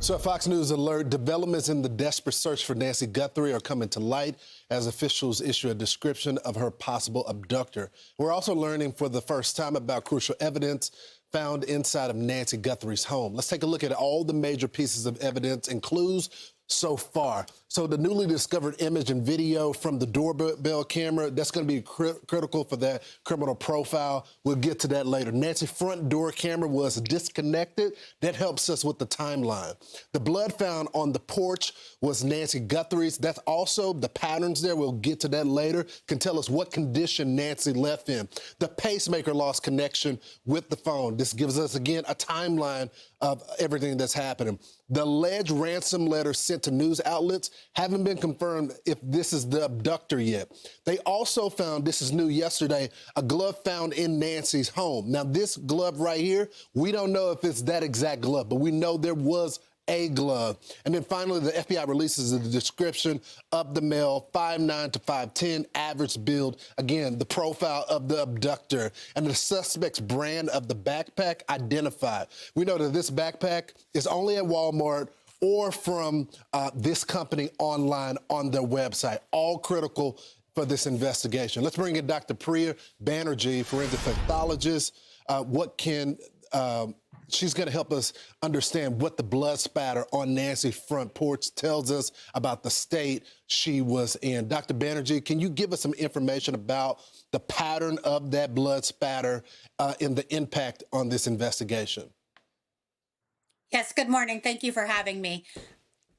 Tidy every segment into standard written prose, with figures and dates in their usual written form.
So, Fox News alert, developments in the desperate search for Nancy Guthrie are coming to light as officials issue a description of her possible abductor. We're also learning for the first time about crucial evidence found inside of Nancy Guthrie's home. Let's take a look at all the major pieces of evidence and clues so far. So the newly discovered image and video from the doorbell camera, that's going to be critical for that criminal profile. We'll get to that later. Nancy's front door camera was disconnected. That helps us with the timeline. The blood found on the porch was Nancy Guthrie's. That's also the patterns there. We'll get to that later. Can tell us what condition Nancy left in. The pacemaker lost connection with the phone. This gives us, again, a timeline of everything that's happening. The alleged ransom letter sent to news outlets haven't been confirmed if this is the abductor yet. They also found, this is new yesterday, a glove found in Nancy's home. Now, this glove right here, we don't know if it's that exact glove, but we know there was a glove. And then finally, the FBI releases the description of the male, 5'9" to 5'10", average build. Again, the profile of the abductor and the suspect's brand of the backpack identified. We know that this backpack is only at Walmart or from this company online on their website, all critical for this investigation. Let's bring in Dr. Priya Banerjee, forensic pathologist. She's going to help us understand what the blood spatter on Nancy's front porch tells us about the state she was in. Dr. Banerjee, can you give us some information about the pattern of that blood spatter and the impact on this investigation? Yes, good morning. Thank you for having me.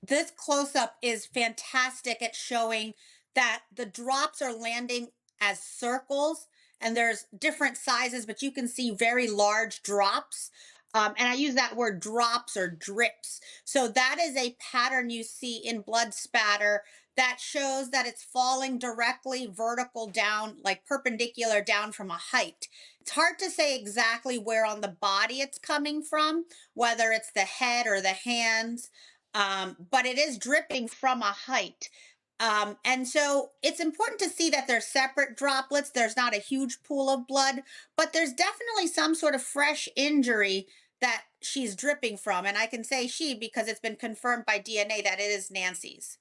This close-up is fantastic at showing that the drops are landing as circles, and there's different sizes, but you can see very large drops. And I use that word drops or drips. So that is a pattern you see in blood spatter that shows that it's falling directly vertical down, like perpendicular down from a height. It's hard to say exactly where on the body it's coming from, whether it's the head or the hands, but it is dripping from a height. And so it's important to see that they're separate droplets. There's not a huge pool of blood, but there's definitely some sort of fresh injury that she's dripping from. And I can say she because it's been confirmed by DNA that it is Nancy's.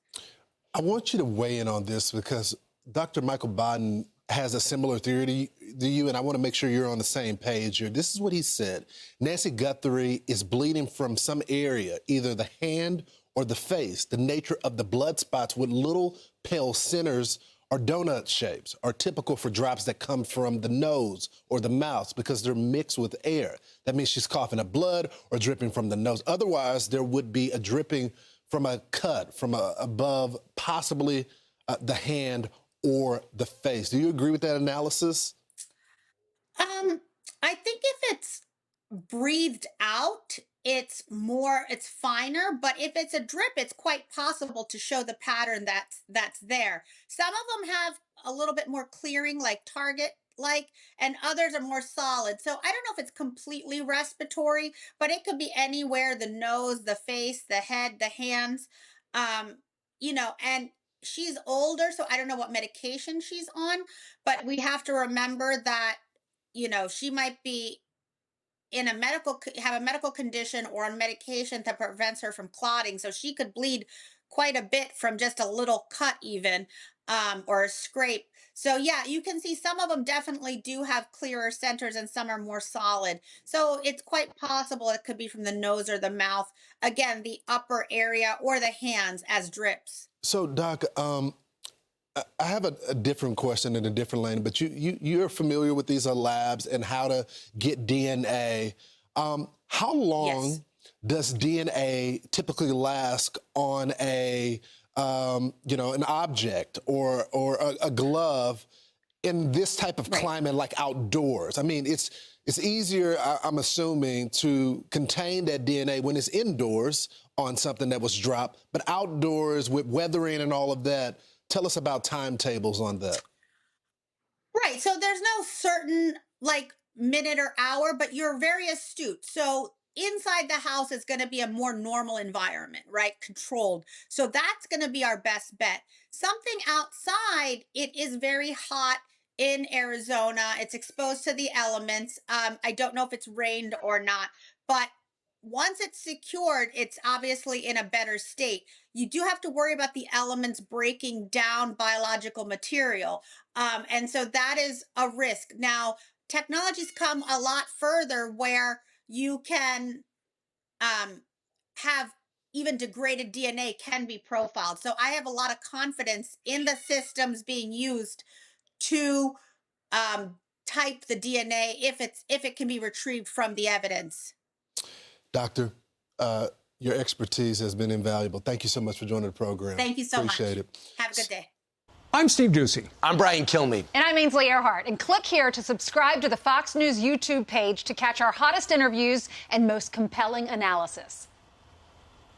I want you to weigh in on this because Dr. Michael Baden has a similar theory to you, and I want to make sure you're on the same page here. This is what he said. Nancy Guthrie is bleeding from some area, either the hand or the face. The nature of the blood spots with little pale centers or donut shapes are typical for drops that come from the nose or the mouth because they're mixed with air. That means she's coughing up blood or dripping from the nose. Otherwise, there would be a dripping from a cut from above, possibly the hand or the face. Do you agree with that analysis? I think if it's breathed out, it's finer, but if it's a drip, it's quite possible to show the pattern that's there. Some of them have a little bit more clearing, like target like, and others are more solid. So I don't know if it's completely respiratory, but it could be anywhere, the nose, the face, the head, the hands. Um, and she's older, so I don't know what medication she's on, but we have to remember that, she might be in have a medical condition or on medication that prevents her from clotting. So she could bleed quite a bit from just a little cut even, or a scrape. So yeah, you can see some of them definitely do have clearer centers and some are more solid. So it's quite possible it could be from the nose or the mouth. Again, the upper area or the hands as drips. So, Doc, I have a different question in a different lane, but you're familiar with these labs and how to get DNA. How long Yes. does DNA typically last on an object or a glove in this type of Right. climate, like outdoors? I mean, it's easier, I'm assuming, to contain that DNA when it's indoors on something that was dropped, but outdoors with weathering and all of that. Tell us about timetables on that. Right. So there's no certain like minute or hour, but you're very astute. So inside the house is going to be a more normal environment, right? Controlled. So that's going to be our best bet. Something outside, it is very hot in Arizona. It's exposed to the elements. I don't know if it's rained or not, but once it's secured, it's obviously in a better state. You do have to worry about the elements breaking down biological material. And so that is a risk. Now, technology's come a lot further where you can have even degraded DNA can be profiled. So I have a lot of confidence in the systems being used to type the DNA if it can be retrieved from the evidence. Doctor, your expertise has been invaluable. Thank you so much for joining the program. Thank you so much. Appreciate it. Have a good day. I'm Steve Ducey. I'm Brian Kilmeade. And I'm Ainsley Earhart. And click here to subscribe to the Fox News YouTube page to catch our hottest interviews and most compelling analysis.